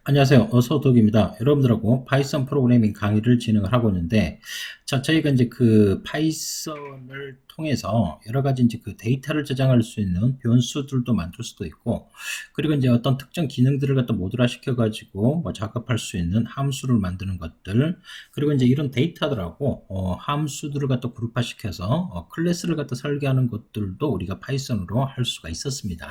안녕하세요. 어서독입니다. 여러분들하고 파이썬 프로그래밍 강의를 진행을 하고 있는데, 자, 저희가 이제 그 파이썬을 통해서 여러 가지 이제 그 데이터를 저장할 수 있는 변수들도 만들 수도 있고, 그리고 이제 어떤 특정 기능들을 갖다 모듈화 시켜가지고 뭐 작업할 수 있는 함수를 만드는 것들, 그리고 이제 이런 데이터들하고 함수들을 갖다 그룹화 시켜서 클래스를 갖다 설계하는 것들도 우리가 파이썬으로 할 수가 있었습니다.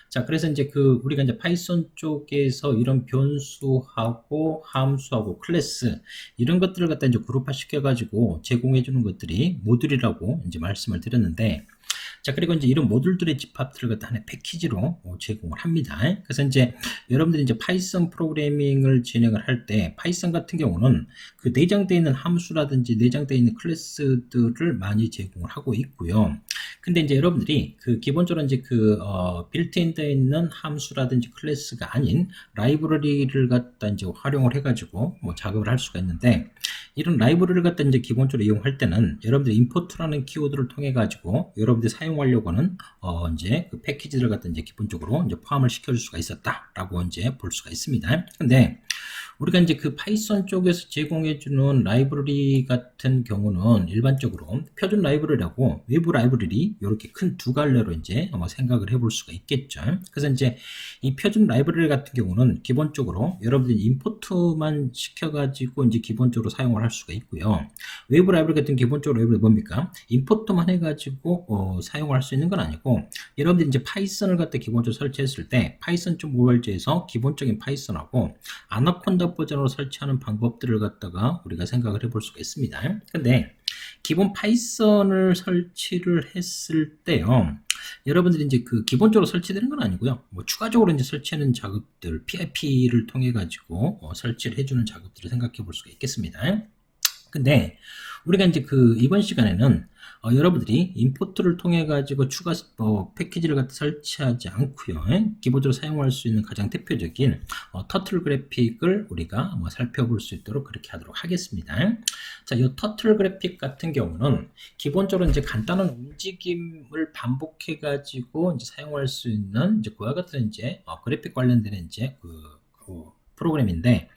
자, 그래서 이제 그 우리가 이제 파이썬 쪽에서 이런 변수하고 함수하고 클래스 이런 것들을 갖다 이제 그룹화 시켜가지고 제공해 주는 것들이 모듈이라고 이제 말씀을 드렸는데, 자, 그리고 이제 이런 모듈들의 집합들을 갖다 하나의 패키지로 제공을 합니다. 그래서 이제 여러분들이 이제 파이썬 프로그래밍을 진행을 할 때 파이썬 같은 경우는 그 내장되어 있는 함수라든지 내장되어 있는 클래스들을 많이 제공을 하고 있고요. 근데 이제 여러분들이 그 기본적으로 이제 그 빌트인 되어 있는 함수라든지 클래스가 아닌 라이브러리를 갖다 이제 활용을 해가지고 뭐 작업을 할 수가 있는데, 이런 라이브러리를 갖다 이제 기본적으로 이용할 때는 여러분들 임포트라는 키워드를 통해 가지고 여러분들이 사용하려고 하는 이제 그 패키지를 갖다 이제 기본적으로 이제 포함을 시켜줄 수가 있었다라고 이제 볼 수가 있습니다. 근데 우리가 이제 그 파이썬 쪽에서 제공해주는 라이브러리 같은 경우는 일반적으로 표준 라이브러리하고 외부 라이브러리 이렇게 큰 두 갈래로 이제 생각을 해볼 수가 있겠죠. 그래서 이제 이 표준 라이브러리 같은 경우는 기본적으로 여러분들이 임포트만 시켜가지고 이제 기본적으로 사용을 할 수가 있고요. 외부 라이브러리 같은 기본적으로 라이브러리 뭡니까? 임포트만 해가지고 사용할 수 있는 건 아니고, 여러분들이 이제 파이썬을 갖다 기본적으로 설치했을 때 파이썬 좀 모발지에서 기본적인 파이썬하고 아나콘다 버전으로 설치하는 방법들을 갖다가 우리가 생각을 해볼 수가 있습니다. 근데 기본 파이썬을 설치를 했을 때요, 여러분들이 이제 그 기본적으로 설치되는 건 아니고요. 뭐 추가적으로 이제 설치하는 작업들, PIP를 통해 가지고 설치를 해주는 작업들을 생각해 볼 수가 있겠습니다. 근데 우리가 이제 그 이번 시간에는 여러분들이 임포트를 통해 가지고 추가 패키지를 갖다 설치하지 않고요, 기본적으로 사용할 수 있는 가장 대표적인 터틀 그래픽을 우리가 살펴볼 수 있도록 그렇게 하도록 하겠습니다. 자, 이 터틀 그래픽 같은 경우는 기본적으로 이제 간단한 움직임을 반복해 가지고 이제 사용할 수 있는 이제 그와 같은 이제 그래픽 관련된 이제 그 프로그램인데,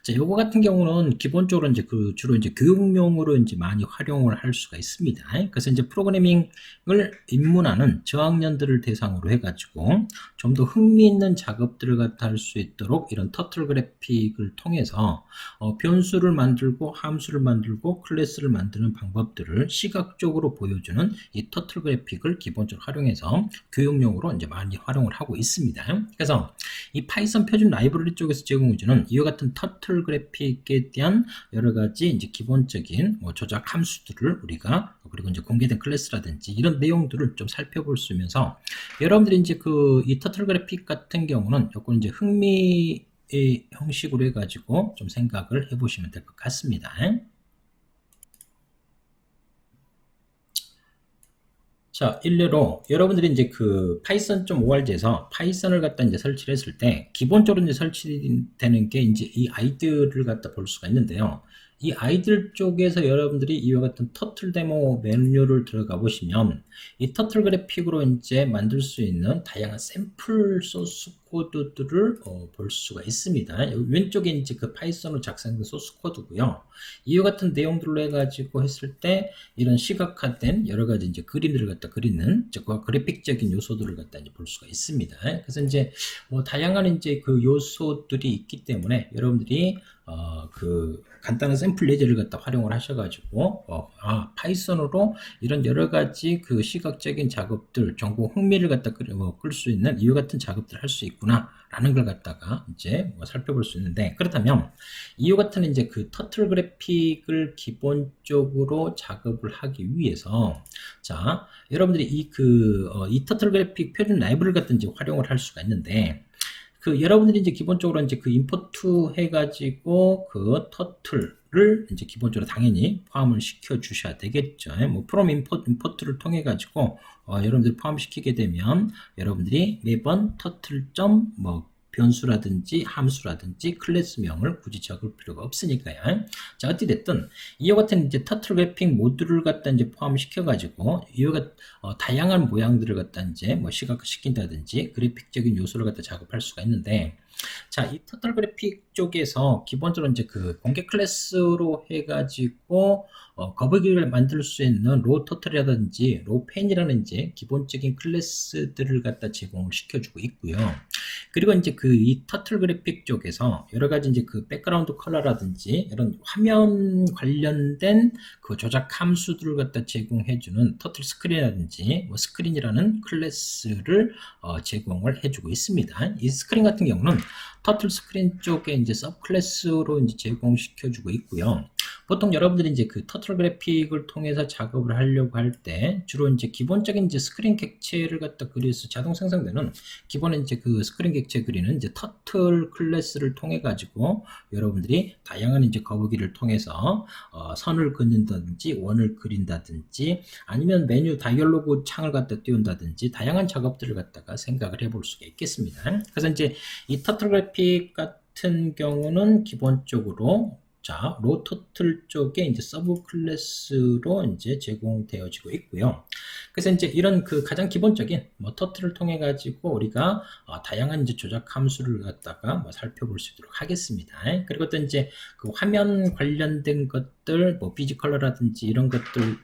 자, 요거 같은 경우는 기본적으로 이제 그 주로 이제 교육용으로 이제 많이 활용을 할 수가 있습니다. 그래서 이제 프로그래밍을 입문하는 저학년들을 대상으로 해가지고 좀 더 흥미있는 작업들을 갖다 할 수 있도록 이런 터틀 그래픽을 통해서 변수를 만들고 함수를 만들고 클래스를 만드는 방법들을 시각적으로 보여주는 이 터틀 그래픽을 기본적으로 활용해서 교육용으로 이제 많이 활용을 하고 있습니다. 그래서 이 파이썬 표준 라이브러리 쪽에서 제공해주는 이와 같은 터틀 그래픽에 대한 여러 가지 이제 기본적인 조작 함수들을 우리가, 그리고 이제 공개된 클래스라든지 이런 내용들을 좀 살펴볼 수 있면서 여러분들이 이제 그 이 터틀 그래픽 같은 경우는 조금 이제 흥미의 형식으로 해가지고 좀 생각을 해보시면 될 것 같습니다. 자, 일례로 여러분들이 이제 그 파이썬 .org에서 파이썬을 갖다 이제 설치를 했을 때 기본적으로 이제 설치되는 게 이제 이 아이들을 갖다 볼 수가 있는데요. 이 아이들 쪽에서 여러분들이 이와 같은 터틀 데모 메뉴를 들어가 보시면 이 터틀 그래픽으로 이제 만들 수 있는 다양한 샘플 소스 코드들을 볼 수가 있습니다. 왼쪽에 이제 그 파이썬으로 작성된 소스 코드고요. 이와 같은 내용들로 해가지고 했을 때 이런 시각화된 여러 가지 이제 그림들을 갖다 그리는 그 그래픽적인 요소들을 갖다 이제 볼 수가 있습니다. 그래서 이제 다양한 이제 그 요소들이 있기 때문에 여러분들이 그 간단한 샘플 예제를 갖다 활용을 하셔가지고 파이썬으로 이런 여러 가지 그 시각적인 작업들, 정보 흥미를 갖다 끌 수 있는 이와 같은 작업들을 할 수 있구나라는 걸 갖다가 이제 살펴볼 수 있는데, 그렇다면 이와 같은 이제 그 터틀 그래픽을 기본적으로 작업을 하기 위해서, 자, 여러분들이 이 터틀 그래픽 표준 라이브를 갖다 이제 활용을 할 수가 있는데, 그 여러분들이 이제 기본적으로 이제 그 임포트 해가지고 그 터틀을 이제 기본적으로 당연히 포함을 시켜 주셔야 되겠죠. 뭐 프롬 임포트를 통해 가지고 여러분들이 포함시키게 되면 여러분들이 매번 터틀 변수라든지 함수라든지 클래스명을 굳이 적을 필요가 없으니까요. 자, 어찌됐든 이와 같은 이제 터틀 그래픽 모듈을 갖다 이제 포함시켜가지고 이와 같은 다양한 모양들을 갖다 이제 시각화시킨다든지 그래픽적인 요소를 갖다 작업할 수가 있는데, 자, 이 터틀 그래픽 쪽에서 기본적으로 이제 그 공개 클래스로 해가지고 거북이를 만들 수 있는 로우 터틀이라든지 로우 펜이라는 이제 기본적인 클래스들을 갖다 제공을 시켜주고 있고요. 그리고 이제 그 이 터틀 그래픽 쪽에서 여러 가지 이제 그 백그라운드 컬러라든지 이런 화면 관련된 그 조작 함수들을 갖다 제공해주는 터틀 스크린이라든지 뭐 스크린이라는 클래스를 제공을 해주고 있습니다. 이 스크린 같은 경우는 터틀 스크린 쪽에 이제 서브 클래스로 이제 제공시켜주고 있고요. 보통 여러분들이 이제 그 터틀 그래픽을 통해서 작업을 하려고 할 때 주로 이제 기본적인 이제 스크린 객체를 갖다 그려서 자동 생성되는 기본에 이제 그 스크린 객체 그리는 이제 터틀 클래스를 통해 가지고 여러분들이 다양한 이제 거북이를 통해서 선을 긋는다든지 원을 그린다든지 아니면 메뉴 다이얼로그 창을 갖다 띄운다든지 다양한 작업들을 갖다가 생각을 해볼 수가 있겠습니다. 그래서 이제 이 터틀 그래픽 같은 경우는 기본적으로 자, 로터틀 쪽에 이제 서브 클래스로 이제 제공되어지고 있고요. 그래서 이제 이런 그 가장 기본적인 뭐 터틀을 통해 가지고 우리가 다양한 이제 조작 함수를 갖다가 뭐 살펴볼 수 있도록 하겠습니다. 그리고 또 이제 그 화면 관련된 것들, 뭐 비지 컬러라든지 이런 것들을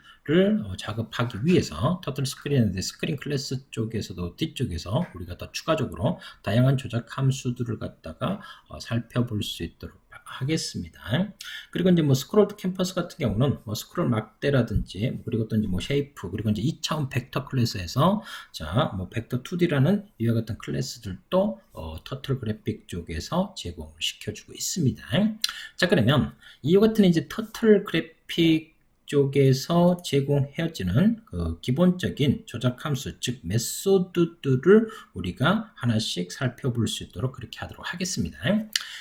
작업하기 위해서 터틀 스크린인데 스크린 클래스 쪽에서도 뒤쪽에서 우리가 더 추가적으로 다양한 조작 함수들을 갖다가 살펴볼 수 있도록 하겠습니다. 그리고 이제 뭐 스크롤 캠퍼스 같은 경우는 뭐 스크롤 막대라든지 그리고 또 이제 뭐 쉐이프 그리고 이제 2차원 벡터 클래스에서 자 뭐 벡터 2D라는 이와 같은 클래스들도 터틀 그래픽 쪽에서 제공을 시켜주고 있습니다. 자 그러면 이와 같은 이제 터틀 그래픽 쪽에서 제공해지는 그 기본적인 조작 함수 즉 메소드들을 우리가 하나씩 살펴볼 수 있도록 그렇게 하도록 하겠습니다.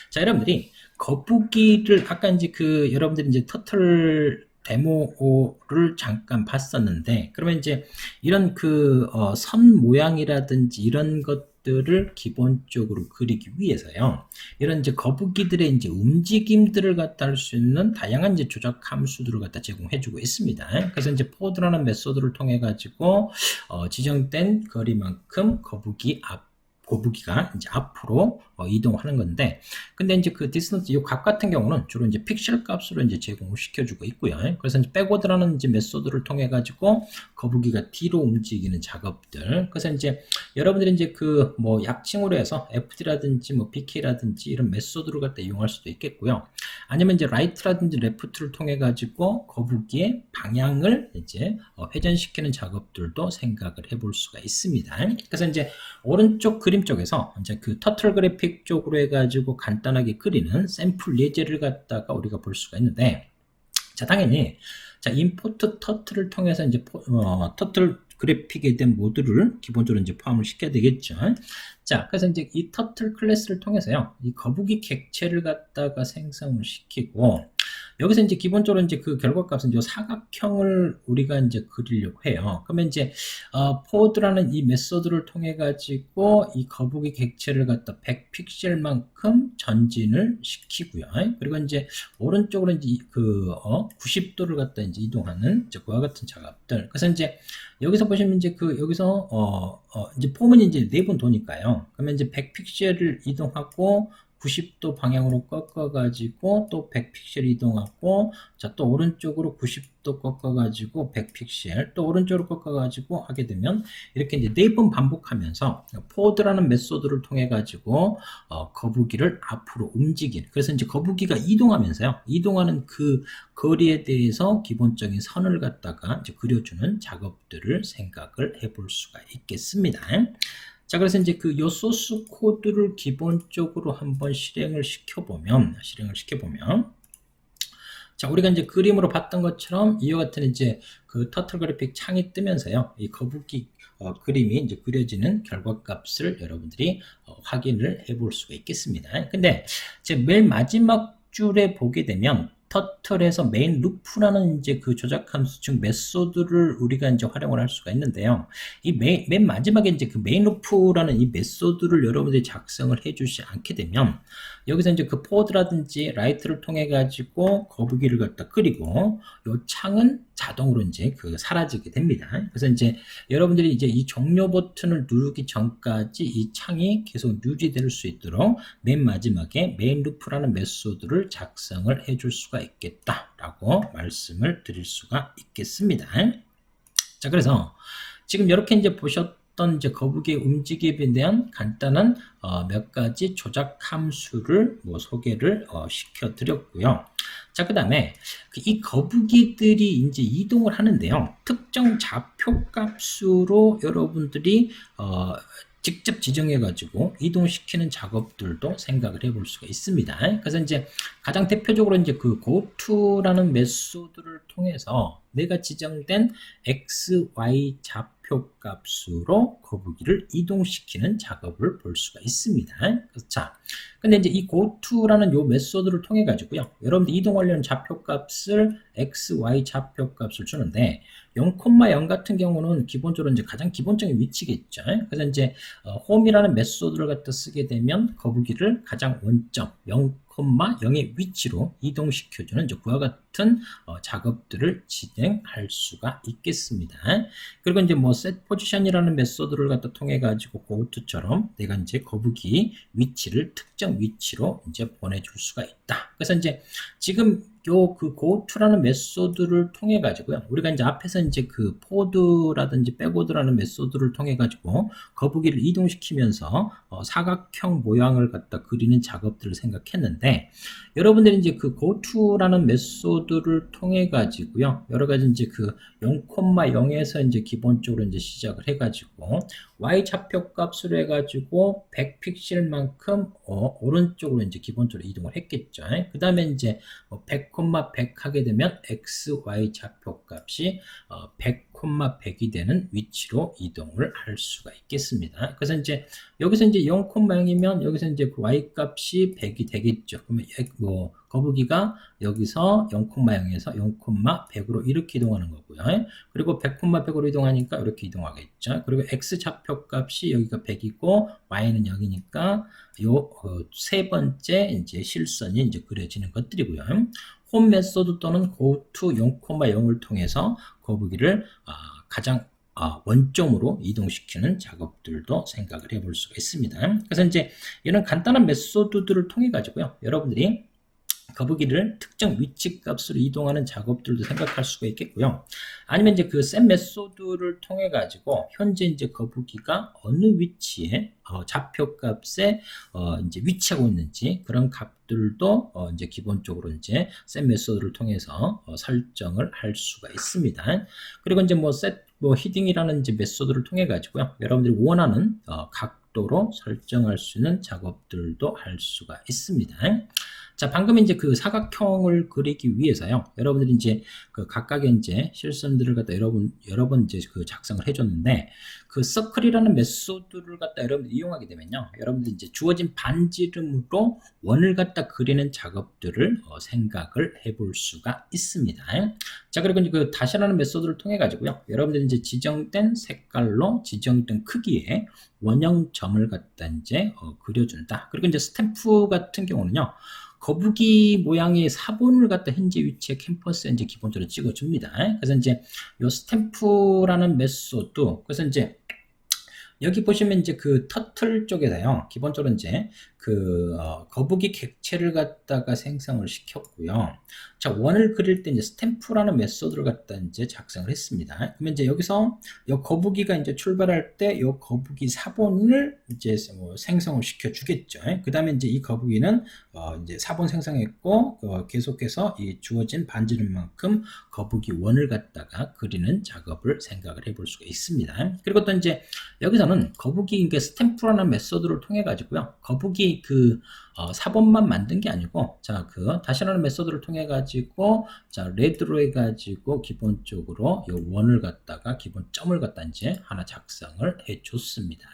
자 여러분들이 거북이를 아까 이제 그 여러분들이 이제 터틀 데모를 잠깐 봤었는데 그러면 이제 이런 그 선 모양이라든지 이런 것들을 기본적으로 그리기 위해서요. 이런 이제 거북이들의 이제 움직임들을 갖다 할 수 있는 다양한 이제 조작 함수들을 갖다 제공해주고 있습니다. 그래서 이제 포드라는 메소드를 통해 가지고 지정된 거리만큼 거북이가 이제 앞으로 이동하는 건데, 근데 이제 그 디스턴스 이 값 같은 경우는 주로 이제 픽셀 값으로 이제 제공을 시켜주고 있고요. 그래서 이제 백워드라는 이제 메소드를 통해 가지고 거북이가 뒤로 움직이는 작업들. 그래서 이제 여러분들이 이제 그 뭐 약칭으로 해서 FD라든지 뭐 BK라든지 이런 메소드를 갖다 이용할 수도 있겠고요. 아니면 이제 라이트라든지 레프트를 통해 가지고 거북이의 방향을 이제 회전시키는 작업들도 생각을 해볼 수가 있습니다. 그래서 이제 오른쪽 그림 쪽에서 이제 그 터틀 그래픽 쪽으로 해가지고 간단하게 그리는 샘플 예제를 갖다가 우리가 볼 수가 있는데, 자 당연히 자 임포트 터틀을 통해서 이제 터틀 그래픽에 대한 모듈을 기본적으로 이제 포함을 시켜야 되겠죠. 자, 그래서 이제 이 터틀 클래스를 통해서요, 이 거북이 객체를 갖다가 생성을 시키고, 여기서 이제 기본적으로 이제 그 결과값은 이제 사각형을 우리가 이제 그리려고 해요. 그러면 이제 포드라는 이 메소드를 통해 가지고 이 거북이 객체를 갖다 100픽셀만큼 전진을 시키고요. 그리고 이제 오른쪽으로 이제 그 90도를 갖다 이제 이동하는 이제 그와 같은 작업들. 그래서 이제 여기서 보시면 이제 그 여기서 이제 폼은 이제 4번 도니까요. 그러면 이제 100픽셀을 이동하고 90도 방향으로 꺾어가지고 또 100픽셀 이동하고 자 또 오른쪽으로 90도 꺾어가지고 100픽셀 또 오른쪽으로 꺾어가지고 하게 되면 이렇게 이제 4번 반복하면서 포드라는 메소드를 통해 가지고 거북이를 앞으로 움직이는 그래서 이제 거북이가 이동하면서요 이동하는 그 거리에 대해서 기본적인 선을 갖다가 이제 그려주는 작업들을 생각을 해볼 수가 있겠습니다. 자, 그래서 이제 그 요 소스 코드를 기본적으로 한번 실행을 시켜보면, 자, 우리가 이제 그림으로 봤던 것처럼 이와 같은 이제 그 터틀 그래픽 창이 뜨면서요, 이 거북이 그림이 이제 그려지는 결과값을 여러분들이 확인을 해볼 수가 있겠습니다. 근데 제 맨 마지막 줄에 보게 되면 터틀에서 메인 루프라는 이제 그 조작 함수 즉 메소드를 우리가 이제 활용을 할 수가 있는데요. 이 맨 마지막에 이제 그 메인 루프라는 이 메소드를 여러분들이 작성을 해주지 않게 되면 여기서 이제 그 포워드라든지 라이트를 통해 가지고 거북이를 갖다 그리고 요 창은 자동으로 이제 그 사라지게 됩니다. 그래서 이제 여러분들이 이제 이 종료 버튼을 누르기 전까지 이 창이 계속 유지될 수 있도록 맨 마지막에 메인 루프라는 메소드를 작성을 해줄 수가 있겠다라고 말씀을 드릴 수가 있겠습니다. 자, 그래서 지금 이렇게 이제 보셨던 이제 거북이의 움직임에 대한 간단한 몇 가지 조작 함수를 소개를 시켜드렸고요. 자, 그 다음에 이 거북이들이 이제 이동을 하는데요. 특정 좌표 값으로 여러분들이 직접 지정해가지고 이동시키는 작업들도 생각을 해볼 수가 있습니다. 그래서 이제 가장 대표적으로 이제 그 goTo라는 메소드를 통해서 내가 지정된 x, y 좌표 값으로 거북이를 이동시키는 작업을 볼 수가 있습니다. 자, 근데 이제 이 goTo라는 요 메소드를 통해 가지고요. 여러분들 이동하려는 좌표 값을 x, y 좌표 값을 주는데 0,0 같은 경우는 기본적으로 이제 가장 기본적인 위치겠죠. 그래서 이제 홈이라는 메소드를 갖다 쓰게 되면 거북이를 가장 원점 0,0의 위치로 이동시켜주는 이제 그와 같은 작업들을 진행할 수가 있겠습니다. 그리고 이제 set position이라는 메소드를 갖다 통해 가지고 goTo처럼 내가 이제 거북이 위치를 특정 위치로 이제 보내줄 수가 있다. 그래서 이제 지금 요 그 goTo라는 메소드를 통해 가지고요. 우리가 이제 앞에서 이제 그 forward라든지 backward라는 메소드를 통해 가지고 거북이를 이동시키면서 사각형 모양을 갖다 그리는 작업들을 생각했는데 여러분들이 이제 그 goTo라는 메소드를 통해 가지고요. 여러 가지 이제 그 0,0에서 이제 기본적으로 이제 시작을 해 가지고 y 좌표 값으로 해 가지고 100픽셀만큼 오른쪽으로 이제 기본적으로 이동을 했겠죠. 그다음에 이제 100, 100 하게 되면 x, y 좌표 값이 100, 100이 되는 위치로 이동을 할 수가 있겠습니다. 그래서 이제 여기서 이제 0,0이면 여기서 이제 그 y 값이 100이 되겠죠. 그러면 거북이가 여기서 0,0에서 0,100으로 이렇게 이동하는 거고요. 그리고 100, 100으로 이동하니까 이렇게 이동하겠죠. 그리고 x 좌표 값이 여기가 100이고 y는 0이니까 요 세 번째 이제 실선이 이제 그려지는 것들이고요. 홈 메소드 또는 goTo 0,0을 통해서 거북이를 가장 원점으로 이동시키는 작업들도 생각을 해볼 수가 있습니다. 그래서 이제 이런 간단한 메소드들을 통해 가지고요. 여러분들이 거북이를 특정 위치 값으로 이동하는 작업들도 생각할 수가 있겠고요. 아니면 이제 그 set 메소드를 통해 가지고 현재 이제 거북이가 어느 위치에 좌표 값에 이제 위치하고 있는지 그런 값들도 이제 기본적으로 이제 set 메소드를 통해서 설정을 할 수가 있습니다. 그리고 이제 set 히딩이라는 이제 메소드를 통해 가지고요. 여러분들이 원하는 각도로 설정할 수 있는 작업들도 할 수가 있습니다. 자, 방금 이제 그 사각형을 그리기 위해서요. 여러분들이 이제 그 각각의 이제 실선들을 갖다 여러 번 이제 그 작성을 해줬는데 그 서클이라는 메소드를 갖다 여러분들이 이용하게 되면요. 여러분들이 이제 주어진 반지름으로 원을 갖다 그리는 작업들을 생각을 해볼 수가 있습니다. 자, 그리고 이제 그 다시라는 메소드를 통해 가지고요. 여러분들이 이제 지정된 색깔로 지정된 크기의 원형 점을 갖다 이제 그려준다. 그리고 이제 스탬프 같은 경우는요. 거북이 모양의 사본을 갖다 현재 위치에 캠퍼스에 이제 기본적으로 찍어줍니다. 그래서 이제 요 스탬프라는 메소드, 그래서 이제 여기 보시면 이제 그 터틀 쪽에서요. 기본적으로 이제 그 거북이 객체를 갖다가 생성을 시켰고요. 자, 원을 그릴 때 이제 스탬프라는 메소드를 갖다 이제 작성을 했습니다. 그러면 이제 여기서 이 거북이가 이제 출발할 때 이 거북이 사본을 이제 생성을 시켜 주겠죠. 그 다음에 이제 이 거북이는 이제 사본 생성했고 계속해서 이 주어진 반지름만큼 거북이 원을 갖다가 그리는 작업을 생각을 해볼 수가 있습니다. 그리고 또 이제 여기서는 거북이 스탬프라는 메소드를 통해 가지고요. 거북이 그 사본만 만든 게 아니고 자, 그 다시라는 메소드를 통해 가지고 자, 레드로 해 가지고 기본적으로 이 원을 갖다가 기본 점을 갖다 이제 하나 작성을 해 줬습니다.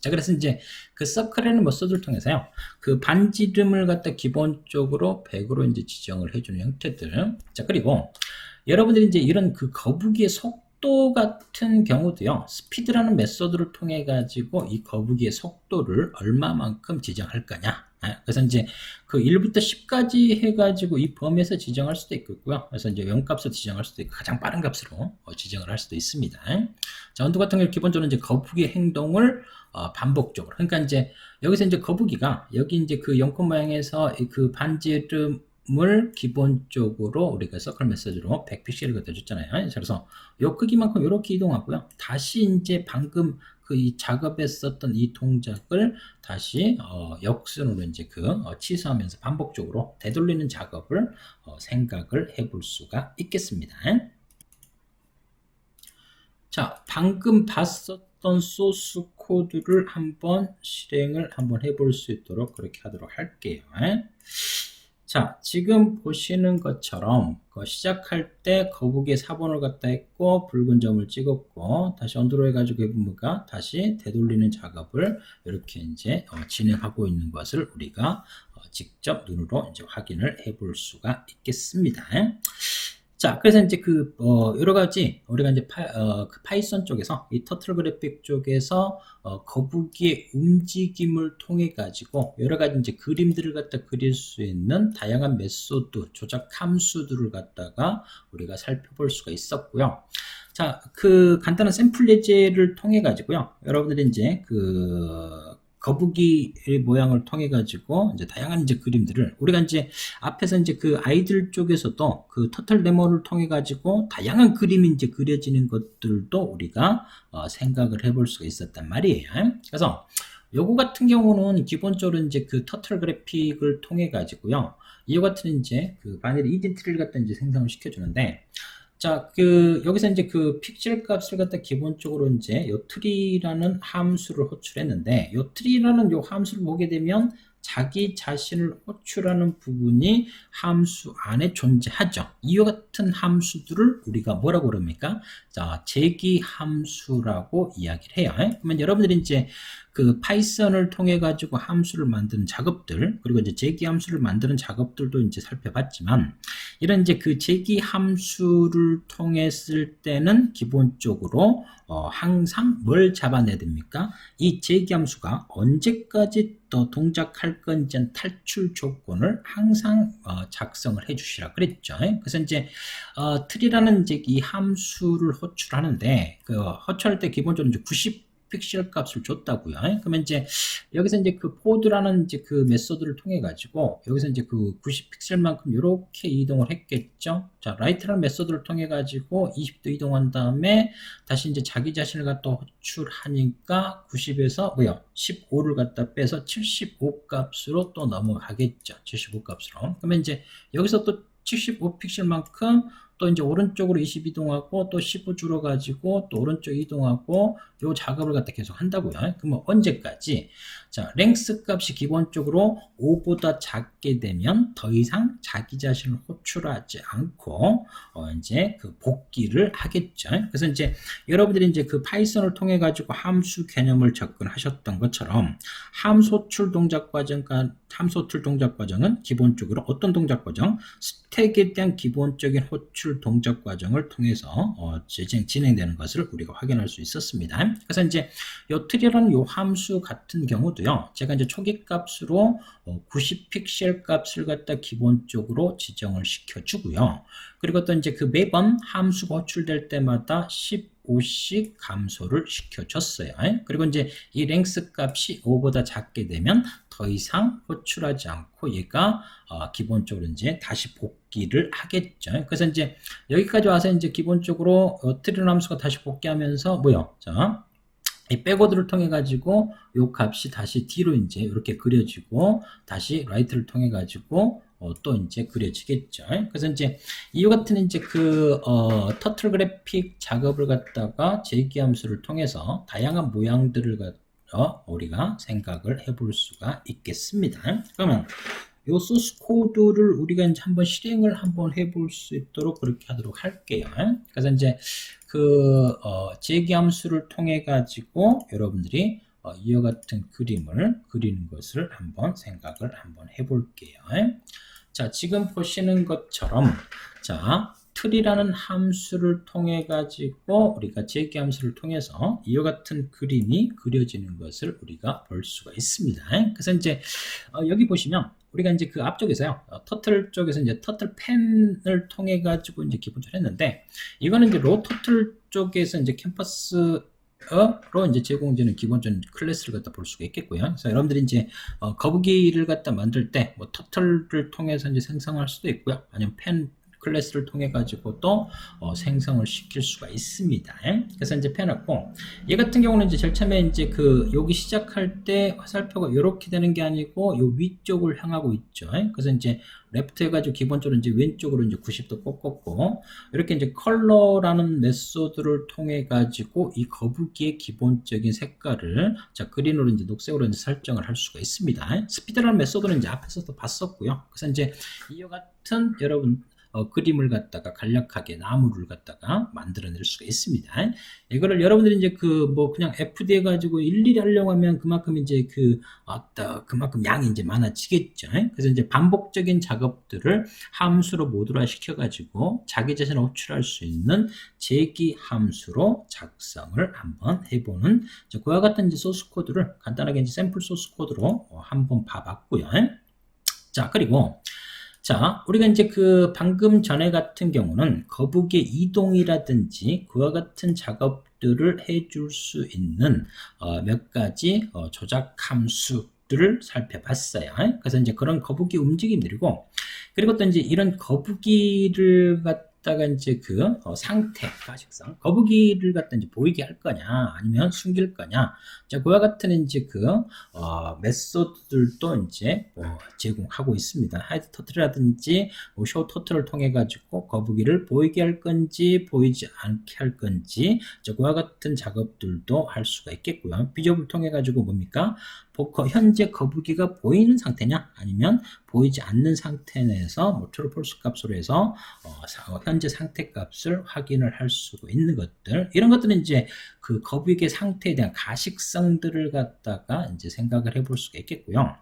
자, 그래서 이제 그 서클이라는 메소드를 통해서요, 그 반지름을 갖다 기본적으로 100으로 이제 지정을 해주는 형태들. 자, 그리고 여러분들이 이제 이런 그 거북이의 속도 같은 경우도요, 스피드라는 메소드를 통해 가지고 이 거북이의 속도를 얼마만큼 지정할 거냐. 그래서 이제 그 1부터 10까지 해가지고 이 범위에서 지정할 수도 있고요. 그래서 이제 0값을 지정할 수도 있고 가장 빠른 값으로 지정을 할 수도 있습니다. 자, 온도 같은 경우 기본적으로 이제 거북이 행동을 반복적으로. 그러니까 이제 여기서 이제 거북이가 여기 이제 그 연꽃 모양에서 그 반지름을 기본적으로 우리가 서클 메시지로 100픽셀을 갖다 줬잖아요. 그래서 요 크기만큼 이렇게 이동하고요. 다시 이제 방금 그 이 작업에 썼던 이 동작을 다시 역순으로 이제 취소하면서 반복적으로 되돌리는 작업을 생각을 해볼 수가 있겠습니다. 자, 방금 봤었던 소스 코드를 한번 실행을 한번 해볼 수 있도록 그렇게 하도록 할게요. 자, 지금 보시는 것처럼 시작할 때 거북이의 4번을 갖다 했고 붉은 점을 찍었고 다시 언더로 해가지고 해보니까 다시 되돌리는 작업을 이렇게 이제 진행하고 있는 것을 우리가 직접 눈으로 이제 확인을 해볼 수가 있겠습니다. 자, 그래서 이제 여러 가지, 우리가 이제 그 파이썬 쪽에서, 이 터틀 그래픽 쪽에서, 거북이의 움직임을 통해 가지고, 여러 가지 이제 그림들을 갖다 그릴 수 있는 다양한 메소드, 조작 함수들을 갖다가 우리가 살펴볼 수가 있었고요. 자, 그 간단한 샘플 예제를 통해 가지고요. 여러분들이 이제 거북이의 모양을 통해 가지고 이제 다양한 이제 그림들을 우리가 이제 앞에서 이제 그 아이들 쪽에서도 그 터틀 데모를 통해 가지고 다양한 그림이 이제 그려지는 것들도 우리가 생각을 해볼 수가 있었단 말이에요. 그래서 요거 같은 경우는 기본적으로 이제 그 터틀 그래픽을 통해 가지고요. 이와 같은 이제 그 바닐의 이디트를 갖다 이제 생성을 시켜주는데, 자, 여기서 이제 그 픽셀 값을 갖다 기본적으로 이제 요 트리라는 함수를 호출했는데, 요 트리라는 요 함수를 보게 되면 자기 자신을 호출하는 부분이 함수 안에 존재하죠. 이와 같은 함수들을 우리가 뭐라고 그럽니까? 자, 제기 함수라고 이야기를 해요. 그러면 여러분들이 이제 그 파이썬을 통해 가지고 함수를 만드는 작업들, 그리고 이제 제기 함수를 만드는 작업들도 이제 살펴봤지만, 이런 이제 그 제기 함수를 통했을 때는 기본적으로 항상 뭘 잡아내야 됩니까? 이 제기 함수가 언제까지 또 동작할 건지 탈출 조건을 항상 작성을 해 주시라 그랬죠. 그래서 이제 트리라는 이제 이 함수를 호출하는데, 호출할 때 기본적으로 이제 90 픽셀 값을 줬다고요. 그러면 이제 여기서 이제 그 포드라는 이제 그 메소드를 통해 가지고 여기서 이제 그 90 픽셀만큼 이렇게 이동을 했겠죠. 자, 라이트라는 메소드를 통해 가지고 20도 이동한 다음에 다시 이제 자기 자신을 갖다 호출하니까 90에서 15를 갖다 빼서 75 값으로 또 넘어가겠죠. 75 값으로. 그러면 이제 여기서 또 75 픽셀만큼 또 이제 오른쪽으로 20 이동하고 또 15 줄여가지고 또 오른쪽 이동하고 요 작업을 갖다 계속 한다고요. 그러면 언제까지? 자, 랭스 값이 기본적으로 5보다 작게 되면 더 이상 자기 자신을 호출하지 않고 이제 그 복귀를 하겠죠. 그래서 이제 여러분들이 이제 그 파이썬을 통해 가지고 함수 개념을 접근하셨던 것처럼 함수 호출 동작 과정은 기본적으로 어떤 동작 과정? 스택에 대한 기본적인 호출 동작 과정을 통해서 진행되는 것을 우리가 확인할 수 있었습니다. 그래서 이제 요 트리라는 요 함수 같은 경우도요, 제가 이제 초기 값으로 90 픽셀 값을 갖다 기본적으로 지정을 시켜주고요. 그리고 또 이제 그 매번 함수가 호출될 때마다 15씩 감소를 시켜줬어요. 그리고 이제 이 랭스 값이 5보다 작게 되면 더 이상 호출하지 않고 얘가 기본적으로 이제 다시 복귀를 하겠죠. 그래서 이제 여기까지 와서 이제 기본적으로 트리라는 함수가 다시 복귀하면서 자, 이 백워드를 통해 가지고 요 값이 다시 뒤로 이제 이렇게 그려지고 다시 라이트를 통해 가지고 또 이제 그려지겠죠. 그래서 이제 이와 같은 이제 터틀 그래픽 작업을 갖다가 제기 함수를 통해서 다양한 모양들을 우리가 생각을 해볼 수가 있겠습니다. 그러면 요 소스 코드를 우리가 이제 한번 실행을 한번 해볼 수 있도록 그렇게 하도록 할게요. 그래서 이제 제기 함수를 통해 가지고 여러분들이 이와 같은 그림을 그리는 것을 한번 생각을 한번 해볼게요. 자, 지금 보시는 것처럼 자, 틀이라는 함수를 통해 가지고 우리가 제기 함수를 통해서 이와 같은 그림이 그려지는 것을 우리가 볼 수가 있습니다. 그래서 이제 여기 보시면 우리가 이제 그 앞쪽에서요, 터틀 쪽에서 이제 터틀 펜을 통해 가지고 이제 기본적으로 했는데, 이거는 이제 로 터틀 쪽에서 이제 캠퍼스 로 이제 제공되는 기본적인 클래스를 갖다 볼 수가 있겠고요. 그래서 여러분들이 이제 거북이를 갖다 만들 때 뭐 터틀을 통해서 이제 생성할 수도 있고요. 아니면 펜 클래스를 통해 가지고 또 생성을 시킬 수가 있습니다. 그래서 이제 펜하고 얘 같은 경우는 이제 제일 처음에 이제 그 여기 시작할 때 화살표가 이렇게 되는 게 아니고 요 위쪽을 향하고 있죠. 그래서 이제 레프트 해가지고 기본적으로 이제 왼쪽으로 이제 90도 꺾었고 이렇게 이제 컬러라는 메소드를 통해 가지고 이 거북이의 기본적인 색깔을 자 그린으로 이제 녹색으로 이제 설정을 할 수가 있습니다. 스피드라는 메소드는 이제 앞에서도 봤었고요. 그래서 이제 이와 같은 여러분 그림을 갖다가 간략하게 나무를 갖다가 만들어낼 수가 있습니다. 이거를 여러분들이 이제 그 뭐 그냥 FD 해가지고 일일이 하려고 하면 그만큼 이제 그만큼 양이 이제 많아지겠죠. 그래서 이제 반복적인 작업들을 함수로 모듈화 시켜가지고 자기 자신을 호출할 수 있는 제기 함수로 작성을 한번 해보는 그와 같은 이제 소스 코드를 간단하게 이제 샘플 소스 코드로 한번 봐봤고요. 자, 그리고 자, 우리가 이제 그 방금 전에 같은 경우는 거북이의 이동이라든지 그와 같은 작업들을 해줄 수 있는 몇 가지 조작 함수들을 살펴봤어요. 그래서 이제 그런 거북이 움직임들이고, 그리고 또 이제 이런 거북이를 갖다가 이제 그 상태, 가식성, 거북이를 갖다 이제 보이게 할 거냐, 아니면 숨길 거냐, 자, 그와 같은 이제 그 메소드들도 이제 제공하고 있습니다. 하이드 터틀이라든지 쇼 터틀을 통해 가지고 거북이를 보이게 할 건지 보이지 않게 할 건지, 자, 그와 같은 작업들도 할 수가 있겠고요. 비좁을 통해 가지고 뭡니까? 현재 거북이가 보이는 상태냐, 아니면 보이지 않는 상태 내에서 뭐 트루 폴스 값으로 해서 현재 상태 값을 확인을 할 수도 있는 것들, 이런 것들은 이제 그 거북이의 상태에 대한 가식성들을 갖다가 이제 생각을 해볼 수가 있겠고요.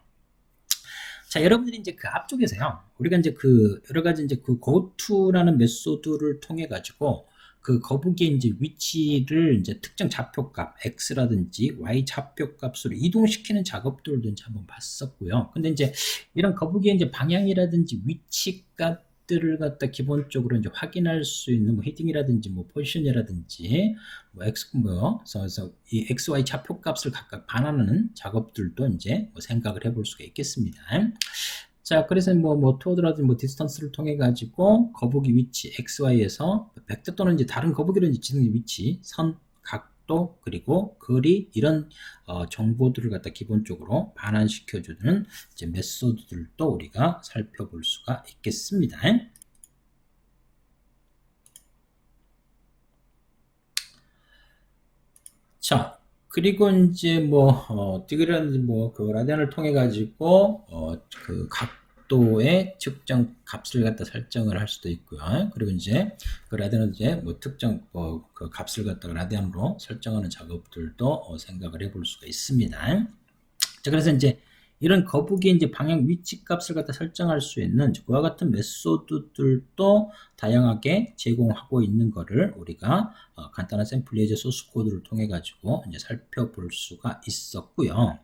자, 여러분들이 이제 그 앞쪽에서요, 우리가 이제 그 여러 가지 이제 그 goTo라는 메소드를 통해 가지고 그 거북이의 이제 위치를 이제 특정 좌표값 x라든지 y 좌표값으로 이동시키는 작업들도 이제 한번 봤었고요. 근데 이제 이런 거북이의 이제 방향이라든지 위치값들을 갖다 기본적으로 이제 확인할 수 있는 뭐 헤딩이라든지 뭐 포지션이라든지 뭐 그래서 이 xy 좌표값을 각각 반환하는 작업들도 이제 뭐 생각을 해볼 수가 있겠습니다. 자, 그래서 토드라든지 디스턴스를 통해 가지고 거북이 위치 XY에서 벡터 또는 이제 다른 거북이로 이제 지는 위치, 선, 각도, 그리고 거리, 이런 정보들을 갖다 기본적으로 반환시켜주는 이제 메소드들도 우리가 살펴볼 수가 있겠습니다. 자, 그리고 이제 디그리라든지 그 라디안을 통해 가지고 그 각도의 측정 값을 갖다 설정을 할 수도 있고요. 그리고 이제 그 라디안은 이제 특정 그 값을 갖다가 라디안으로 설정하는 작업들도 생각을 해볼 수가 있습니다. 자, 그래서 이제 이런 거북이 이제 방향 위치 값을 갖다 설정할 수 있는 그와 같은 메소드들도 다양하게 제공하고 있는 거를 우리가 간단한 샘플 예제 소스 코드를 통해 가지고 이제 살펴볼 수가 있었고요.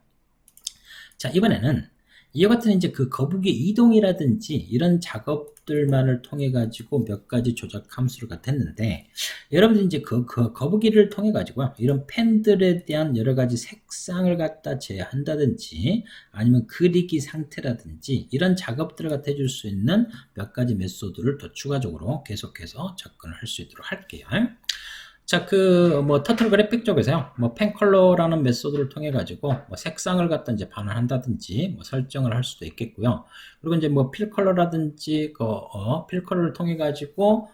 자, 이번에는 이와 같은 이제 그 거북이 이동이라든지 이런 작업들만을 통해 가지고 몇 가지 조작 함수를 갖다 했는데, 여러분들 이제 그 거북이를 통해 가지고 이런 펜들에 대한 여러 가지 색상을 갖다 제한다든지 아니면 그리기 상태라든지 이런 작업들을 갖다 해줄 수 있는 몇 가지 메소드를 더 추가적으로 계속해서 접근을 할 수 있도록 할게요. 자, 터틀 그래픽 쪽에서요, 펜 컬러라는 메소드를 통해 가지고, 색상을 갖다 이제 반환한다든지, 설정을 할 수도 있겠고요. 그리고 이제 필 컬러라든지, 필 컬러를 통해 가지고,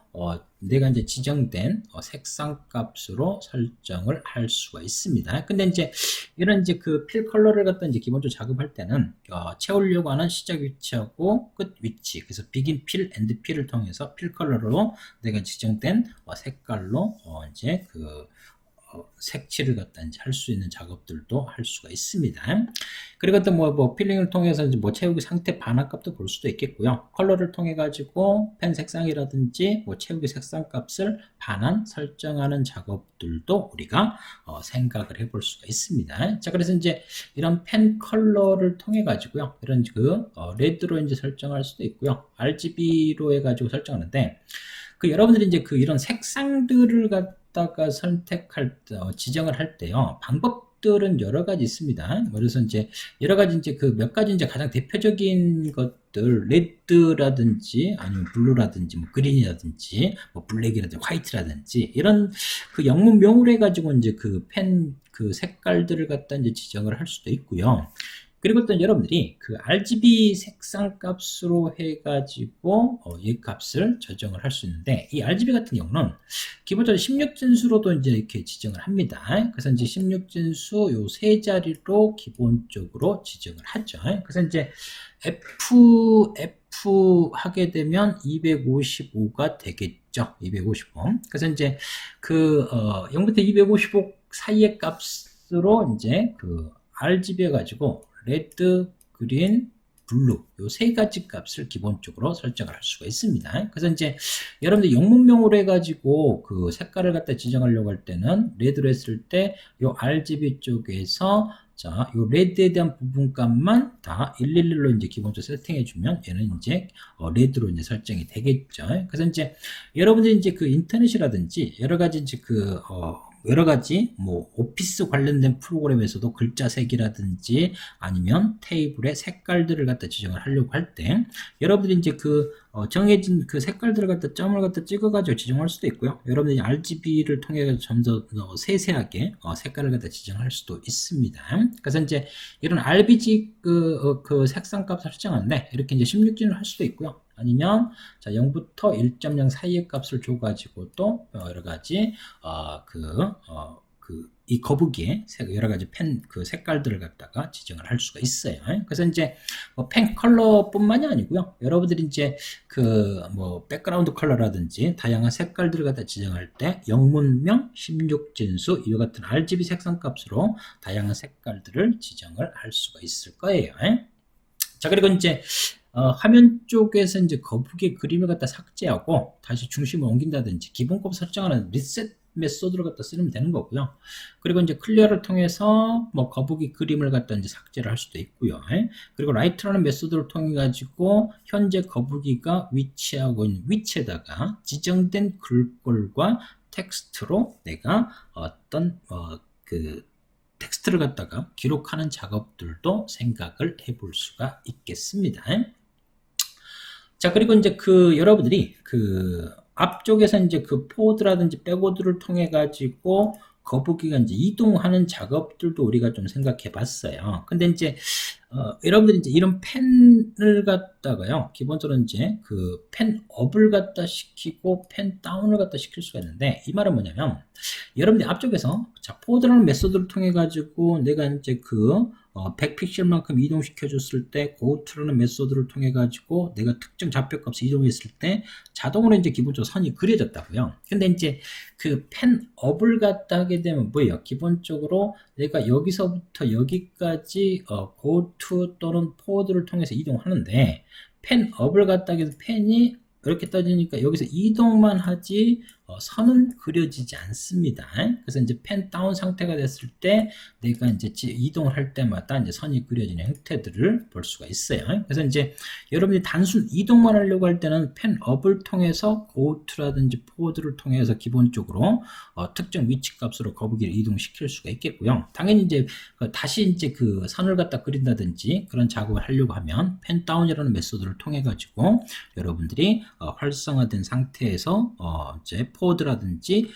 내가 이제 지정된 색상 값으로 설정을 할 수가 있습니다. 근데 이제 이런 이제 그 필 컬러를 갖다 이제 기본적으로 작업할 때는 채우려고 하는 시작 위치하고 끝 위치, 그래서 begin fill, end fill을 통해서 필 컬러로 내가 지정된 색깔로 이제 색칠을 갖다 이제 할 수 있는 작업들도 할 수가 있습니다. 그리고 또 뭐 필링을 통해서 이제 뭐 채우기 상태 반환값도 볼 수도 있겠고요. 컬러를 통해 가지고 펜 색상이라든지 뭐 채우기 색상 값을 반환 설정하는 작업들도 우리가 생각을 해볼 수가 있습니다. 자, 그래서 이제 이런 펜 컬러를 통해 가지고요. 이런 레드로 이제 설정할 수도 있고요. RGB로 해 가지고 설정하는데 여러분들이 이제 이런 색상들을 갖다가 지정을 할 때요. 방법들은 여러 가지 있습니다. 그래서 이제 여러 가지 이제 몇 가지 이제 가장 대표적인 것들, 레드라든지 아니면 블루라든지 뭐 그린이라든지 뭐 블랙이라든지 화이트라든지 이런 영문명으로 해가지고 이제 펜 색깔들을 갖다 이제 지정을 할 수도 있고요. 그리고 또 여러분들이 RGB 색상 값으로 해가지고 이 값을 조정을 할 수 있는데, 이 RGB 같은 경우는 기본적으로 16진수로도 이제 이렇게 지정을 합니다. 그래서 이제 16진수 요 세 자리로 기본적으로 지정을 하죠. 그래서 이제 F 하게 되면 255가 되겠죠. 255. 그래서 이제 0부터 255 사이의 값으로 이제 RGB 해가지고 레드, 그린, 블루 요 세 가지 값을 기본적으로 설정을 할 수가 있습니다. 그래서 이제 여러분들 영문명으로 해가지고 색깔을 갖다 지정하려고 할 때는 레드로 했을 때 요 RGB 쪽에서 자, 요 레드에 대한 부분값만 다 111로 이제 기본적으로 세팅해주면 얘는 이제 레드로 이제 설정이 되겠죠. 그래서 이제 여러분들이 이제 인터넷이라든지 여러 가지 이제 여러 가지 뭐 오피스 관련된 프로그램에서도 글자색이라든지 아니면 테이블의 색깔들을 갖다 지정을 하려고 할 때 여러분들이 이제 정해진 색깔들을 갖다 점을 갖다 찍어가지고 지정할 수도 있고요. 여러분들이 RGB를 통해 좀 더 세세하게 색깔을 갖다 지정할 수도 있습니다. 그래서 이제 이런 RGB 색상 값을 설정하는데 이렇게 이제 16진을 할 수도 있고요. 아니면 자 0부터 1.0 사이의 값을 줘가지고 또 여러 가지 이 거북이의 여러 가지 펜 색깔들을 갖다가 지정을 할 수가 있어요. 그래서 이제 펜 컬러뿐만이 아니고요. 여러분들이 이제 뭐 백그라운드 컬러라든지 다양한 색깔들을 갖다 지정할 때 영문명 16진수 이와 같은 RGB 색상 값으로 다양한 색깔들을 지정을 할 수가 있을 거예요. 자, 그리고 이제 화면 쪽에서 이제 거북이의 그림을 갖다 삭제하고 다시 중심을 옮긴다든지 기본값 설정하는 리셋 메소드를 갖다 쓰면 되는 거고요. 그리고 이제 클리어를 통해서 뭐 거북이 그림을 갖다 이제 삭제를 할 수도 있고요. 그리고 라이트라는 메소드를 통해 가지고 현재 거북이가 위치하고 있는 위치에다가 지정된 글꼴과 텍스트로 내가 어떤 텍스트를 갖다가 기록하는 작업들도 생각을 해볼 수가 있겠습니다. 자, 그리고 이제 여러분들이 앞쪽에서 이제 포워드라든지 백워드를 통해 가지고 거북이가 이제 이동하는 작업들도 우리가 좀 생각해 봤어요. 근데 이제 여러분들이 이제 이런 펜을 갖다가요, 기본적으로 이제 펜업을 갖다 시키고 펜 다운을 갖다 시킬 수가 있는데, 이 말은 뭐냐면, 여러분들이 앞쪽에서, 자, 포워드라는 메소드를 통해 가지고 내가 이제 100픽셀만큼 이동시켜 줬을 때, 고트라는 메소드를 통해 가지고 내가 특정 좌표값을 이동했을 때, 자동으로 이제 기본적으로 선이 그려졌다고요. 근데 이제 펜업을 갖다 하게 되면 뭐예요? 기본적으로 내가 여기서부터 여기까지 고투 또는 포워드를 통해서 이동하는데, 펜업을 갖다 해서 펜이 이렇게 떠지니까 여기서 이동만 하지 선은 그려지지 않습니다. 그래서 이제 펜 다운 상태가 됐을 때 내가 이제 이동을 할 때마다 이제 선이 그려지는 형태들을 볼 수가 있어요. 그래서 이제 여러분이 단순 이동만 하려고 할 때는 펜 업을 통해서 고트라든지 포워드를 통해서 기본적으로 특정 위치 값으로 거북이를 이동시킬 수가 있겠고요. 당연히 이제 다시 이제 선을 갖다 그린다든지 그런 작업을 하려고 하면 펜 다운이라는 메소드를 통해 가지고 여러분들이 활성화된 상태에서 이제 포워드라든지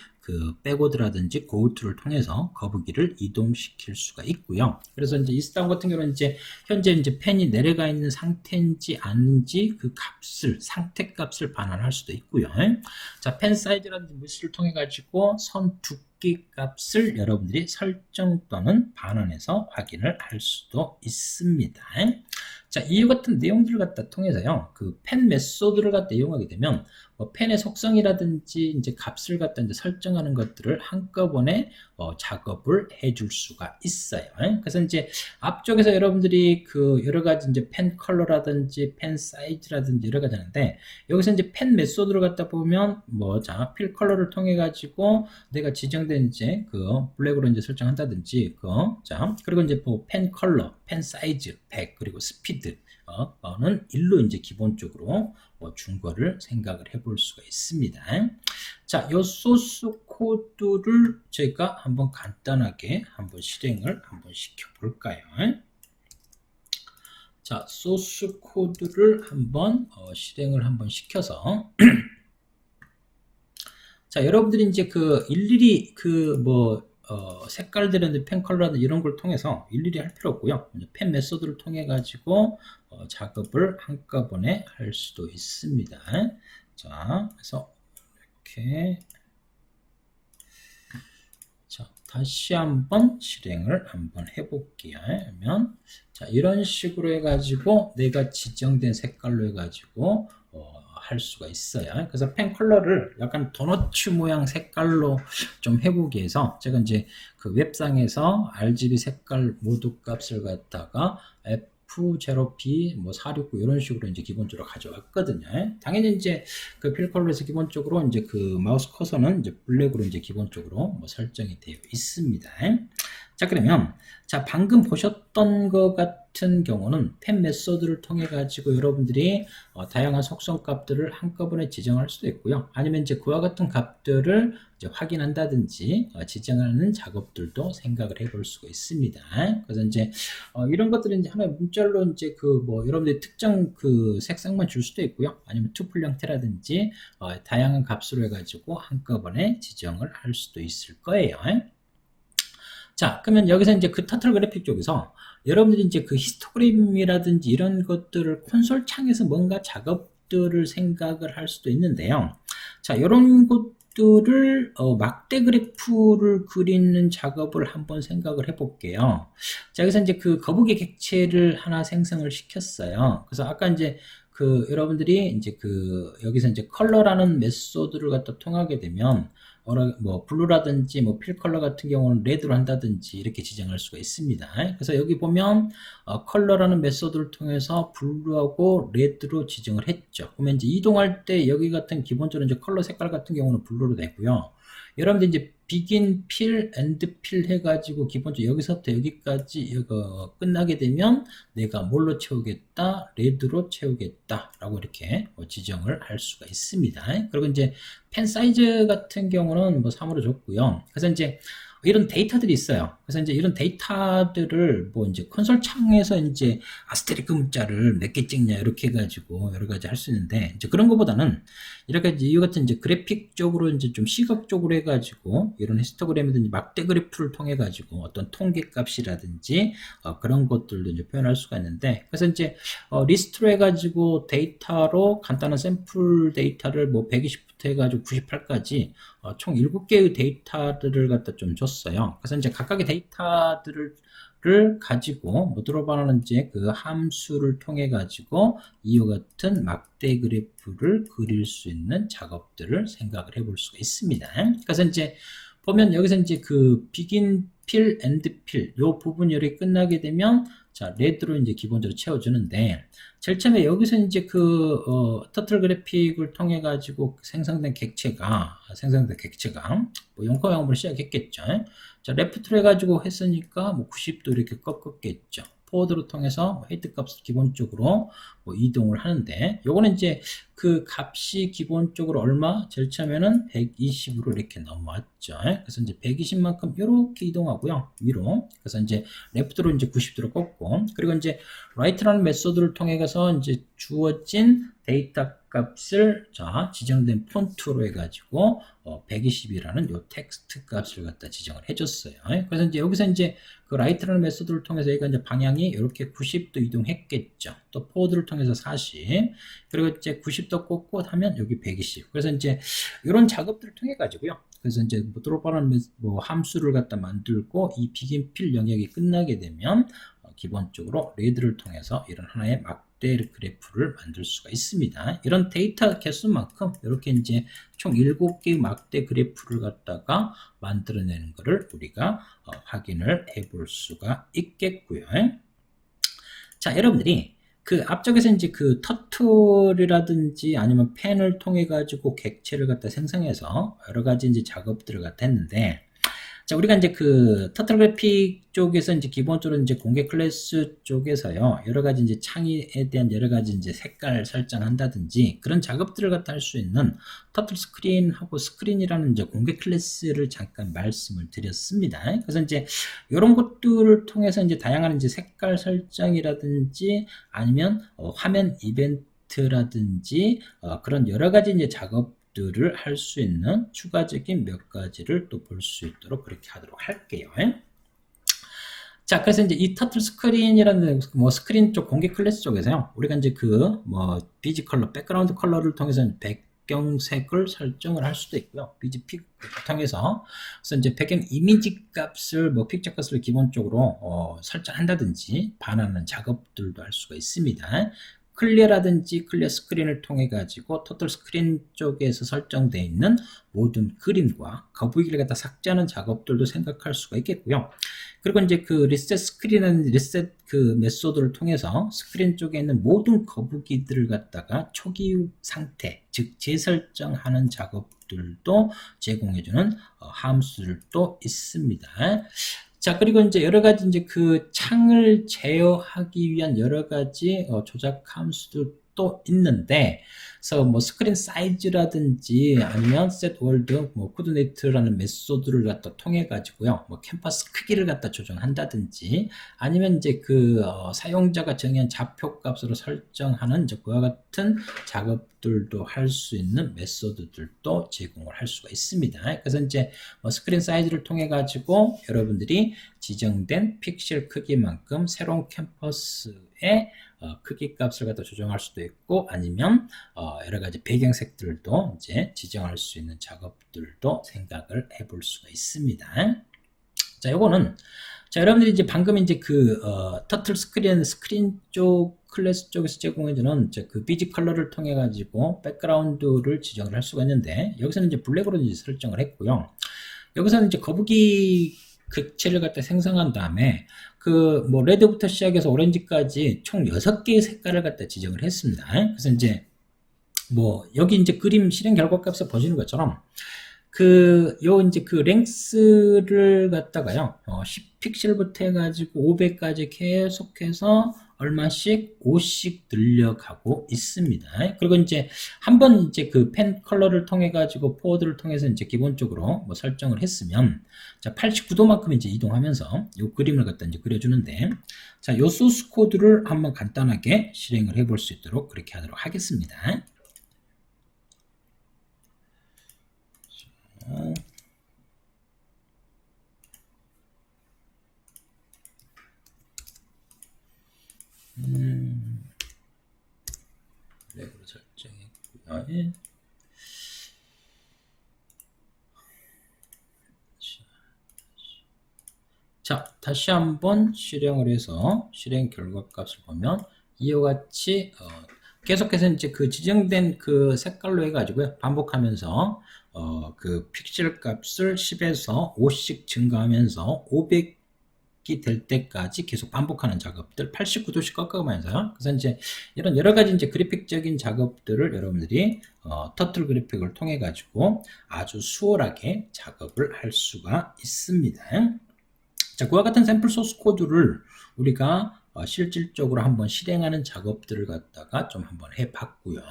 백워드라든지 고우트를 통해서 거북이를 이동시킬 수가 있고요. 그래서 이제 이스타운 같은 경우는 이제 현재 이제 펜이 내려가 있는 상태인지 아닌지 상태 값을 반환할 수도 있고요. 자, 펜 사이즈라든지 물질을 통해 가지고 선 두께 값을 여러분들이 설정 또는 반환해서 확인을 할 수도 있습니다. 자, 이와 같은 내용들을 갖다 통해서요, 펜 메소드를 갖다 이용하게 되면 펜의 속성이라든지 이제 값을 갖다 이제 설정하는 것들을 한꺼번에 작업을 해줄 수가 있어요. 그래서 이제 앞쪽에서 여러분들이 그 여러 가지 이제 펜 컬러라든지 펜 사이즈라든지 여러 가지 하는데, 여기서 이제 펜 메소드를 갖다 보면 자, 필 컬러를 통해 가지고 내가 지정된 이제 그 블랙으로 이제 설정한다든지 자, 그리고 이제 뭐 펜 컬러, 펜 사이즈, 100, 그리고 스피드 는 1로 이제 기본적으로 준 거를 생각을 해볼 수가 있습니다. 자, 요 소스 코드를 제가 한번 간단하게 한번 실행을 한번 시켜 볼까요? 자, 소스 코드를 한번 실행을 한번 시켜서 자, 여러분들이 이제 그 일일이 색깔들이나 펜 컬러라든지 이런 걸 통해서 일일이 할 필요 없고요. 펜 메소드를 통해 가지고 작업을 한꺼번에 할 수도 있습니다. 자, 그래서 이렇게 자, 다시 한번 실행을 한번 해볼게요. 그러면 자, 이런 식으로 해가지고 내가 지정된 색깔로 해가지고 할 수가 있어요. 그래서 펜 컬러를 약간 도너츠 모양 색깔로 좀 해보기 위해서 제가 이제 그 웹상에서 RGB 색깔 모두 값을 갖다가 F0P 469 이런 식으로 이제 기본적으로 가져왔거든요. 당연히 이제 그 필 컬러에서 기본적으로 이제 그 마우스 커서는 이제 블랙으로 이제 기본적으로 설정이 되어 있습니다. 자, 그러면 자, 방금 보셨던 것 같은 경우는 펜 메소드를 통해 가지고 여러분들이 다양한 속성 값들을 한꺼번에 지정할 수도 있고요. 아니면 이제 그와 같은 값들을 이제 확인한다든지 지정하는 작업들도 생각을 해볼 수가 있습니다. 그래서 이제 이런 것들은 이제 하나의 문자로 이제 그 여러분들이 특정 그 색상만 줄 수도 있고요. 아니면 투플 형태라든지 다양한 값으로 해가지고 한꺼번에 지정을 할 수도 있을 거예요. 자, 그러면 여기서 이제 그 터틀 그래픽 쪽에서 여러분들이 이제 그 히스토그램이라든지 이런 것들을 콘솔 창에서 뭔가 작업들을 생각을 할 수도 있는데요. 자, 이런 것들을 막대 그래프를 그리는 작업을 한번 생각을 해볼게요. 자, 여기서 이제 그 거북이 객체를 하나 생성을 시켰어요. 그래서 아까 이제 그 여러분들이 이제 그 여기서 이제 컬러라는 메소드를 갖다 통하게 되면 블루라든지 필 컬러 같은 경우는 레드로 한다든지 이렇게 지정할 수가 있습니다. 그래서 여기 보면 컬러라는 메소드를 통해서 블루하고 레드로 지정을 했죠. 그러면 이제 이동할 때 여기 같은 기본적으로 이제 컬러 색깔 같은 경우는 블루로 되고요. 여러분들 이제 begin fill, end fill 해가지고 기본적으로 여기서부터 여기까지 이거 끝나게 되면 내가 뭘로 채우겠다, 레드로 채우겠다라고 이렇게 지정을 할 수가 있습니다. 그리고 이제 펜 사이즈 같은 경우는 3으로 줬고요. 그래서 이제 이런 데이터들이 있어요. 그래서 이제 이런 데이터들을 이제 콘솔 창에서 이제 아스테리크 문자를 몇 개 찍냐 이렇게 해가지고 여러 가지 할 수 있는데, 이제 그런 것보다는 이렇게 이 같은 이제 그래픽 쪽으로 이제 좀 시각적으로 해가지고 이런 히스토그램이든지 막대 그래프를 통해 가지고 어떤 통계 값이라든지 그런 것들도 이제 표현할 수가 있는데, 그래서 이제 리스트로 해가지고 데이터로 간단한 샘플 데이터를 120부터 해가지고 98까지 총 7개의 데이터들을 갖다 좀 줬어요. 그래서 이제 각각의 데이터들을 가지고 들어가는 이제 그 함수를 통해 가지고 이와 같은 막대 그래프를 그릴 수 있는 작업들을 생각을 해볼 수가 있습니다. 그래서 이제 보면 여기서 이제 그 begin fill, end fill 요 부분이 이렇게 끝나게 되면 자, 레드로 이제 기본적으로 채워주는데, 제일 처음에 여기서 이제 그 터틀 그래픽을 통해 가지고 생성된 객체가 0,0으로 시작했겠죠. 자, 레프트로 해가지고 했으니까 90도 이렇게 꺾었겠죠. 포워드로 통해서 헤드 값을 기본적으로 이동을 하는데, 요거는 이제 그 값이 기본적으로 얼마? 제일 처음에는 120으로 이렇게 넘어왔죠. 그래서 이제 120만큼 이렇게 이동하고요. 위로. 그래서 이제 레프트로 이제 90도로 꺾고, 그리고 이제 라이트라는 메소드를 통해 가서 이제 주어진 데이터 값을 자, 지정된 폰트로 해가지고 120이라는 요 텍스트 값을 갖다 지정을 해줬어요. 그래서 이제 여기서 이제 그 라이트라는 메소드를 통해서 여기가 이제 방향이 이렇게 90도 이동했겠죠. 또 포워드를 통해서 40, 그리고 이제 90도 꺾고 하면 여기 120. 그래서 이제 이런 작업들을 통해 가지고요. 그래서 이제 드롭하는 함수를 갖다 만들고 이 begin fill 영역이 끝나게 되면 기본적으로 레드를 통해서 이런 하나의 막대 그래프를 만들 수가 있습니다. 이런 데이터 개수만큼 이렇게 이제 총 7개의 막대 그래프를 갖다가 만들어내는 것을 우리가 확인을 해 볼 수가 있겠고요. 자, 여러분들이 그 앞쪽에서 이제 그 터틀이라든지 아니면 펜을 통해 가지고 객체를 갖다 생성해서 여러 가지 이제 작업들을 갖다 했는데, 자, 우리가 이제 그 터틀 그래픽 쪽에서 이제 기본적으로 이제 공개 클래스 쪽에서요, 여러 가지 이제 창의에 대한 여러 가지 이제 색깔 설정한다든지 그런 작업들을 갖다 할 수 있는 터틀 스크린하고 스크린이라는 이제 공개 클래스를 잠깐 말씀을 드렸습니다. 그래서 이제 이런 것들을 통해서 이제 다양한 이제 색깔 설정이라든지 아니면 화면 이벤트라든지 그런 여러 가지 이제 작업들을 할 수 있는 추가적인 몇 가지를 또 볼 수 있도록 그렇게 하도록 할게요. 자, 그래서 이제 이 터틀 스크린이라는 뭐 스크린 쪽 공개 클래스 쪽에서요, 우리가 이제 그 뭐 비지 컬러, 백그라운드 컬러를 통해서 배경색을 설정을 할 수도 있고요. 비지 픽을 통해서 그래서 이제 배경 이미지 값을 뭐 픽처 값을 기본적으로 설정한다든지 반하는 작업들도 할 수가 있습니다. 클리어라든지 클리어 스크린을 통해 가지고 토탈 스크린 쪽에서 설정되어 있는 모든 그림과 거북이를 갖다 삭제하는 작업들도 생각할 수가 있겠고요. 그리고 이제 그 리셋 스크린은 리셋 그 메소드를 통해서 스크린 쪽에 있는 모든 거북이들을 갖다가 초기 상태, 즉 재설정하는 작업들도 제공해주는 함수들도 있습니다. 자, 그리고 이제 여러 가지 이제 그 창을 제어하기 위한 여러 가지 조작 함수들도 있는데, 그래서 뭐 스크린 사이즈라든지 아니면 set world, 뭐 coordinate라는 메소드를 갖다 통해 가지고요, 뭐 캔버스 크기를 갖다 조정한다든지 아니면 이제 그 사용자가 정의한 좌표 값으로 설정하는 이제 그와 같은 작업들도 할 수 있는 메소드들도 제공을 할 수가 있습니다. 그래서 이제 뭐 스크린 사이즈를 통해 가지고 여러분들이 지정된 픽셀 크기만큼 새로운 캠퍼스의 크기 값을 갖다 조정할 수도 있고, 아니면 여러 가지 배경색들도 이제 지정할 수 있는 작업들도 생각을 해볼 수가 있습니다. 자, 요거는 자, 여러분들이 이제 방금 이제 그 터틀 스크린 쪽 클래스 쪽에서 제공해주는 그 비지 컬러를 통해 가지고 백그라운드를 지정을 할 수가 있는데, 여기서는 이제 블랙으로 이제 설정을 했고요. 여기서는 이제 거북이 객체를 갖다 생성한 다음에 그 뭐 레드부터 시작해서 오렌지까지 총 6개의 색깔을 갖다 지정을 했습니다. 그래서 이제 뭐 여기 이제 그림 실행 결과 값을 보시는 것처럼 요 이제 그 랭스를 갖다가요 10픽셀부터 해가지고 500까지 계속해서 얼마씩 5씩 늘려가고 있습니다. 그리고 이제 한번 이제 그 펜 컬러를 통해 가지고 포워드를 통해서 이제 기본적으로 뭐 설정을 했으면 자 89도만큼 이제 이동하면서 요 그림을 갖다 이제 그려주는데, 자 요 소스 코드를 한번 간단하게 실행을 해볼 수 있도록 그렇게 하도록 하겠습니다. 블랙으로 설정했고요. 자, 다시 한번 실행을 해서 실행 결과 값을 보면 이와 같이 계속해서 이제 그 지정된 그 색깔로 해가지고요 반복하면서 그 픽셀 값을 10에서 5씩 증가하면서 500이 될 때까지 계속 반복하는 작업들 89도씩 꺾어가면서요. 그래서 이제 이런 여러 가지 이제 그래픽적인 작업들을 여러분들이 터틀 그래픽을 통해 가지고 아주 수월하게 작업을 할 수가 있습니다. 자, 그와 같은 샘플 소스 코드를 우리가 실질적으로 한번 실행하는 작업들을 갖다가 좀 한번 해봤고요.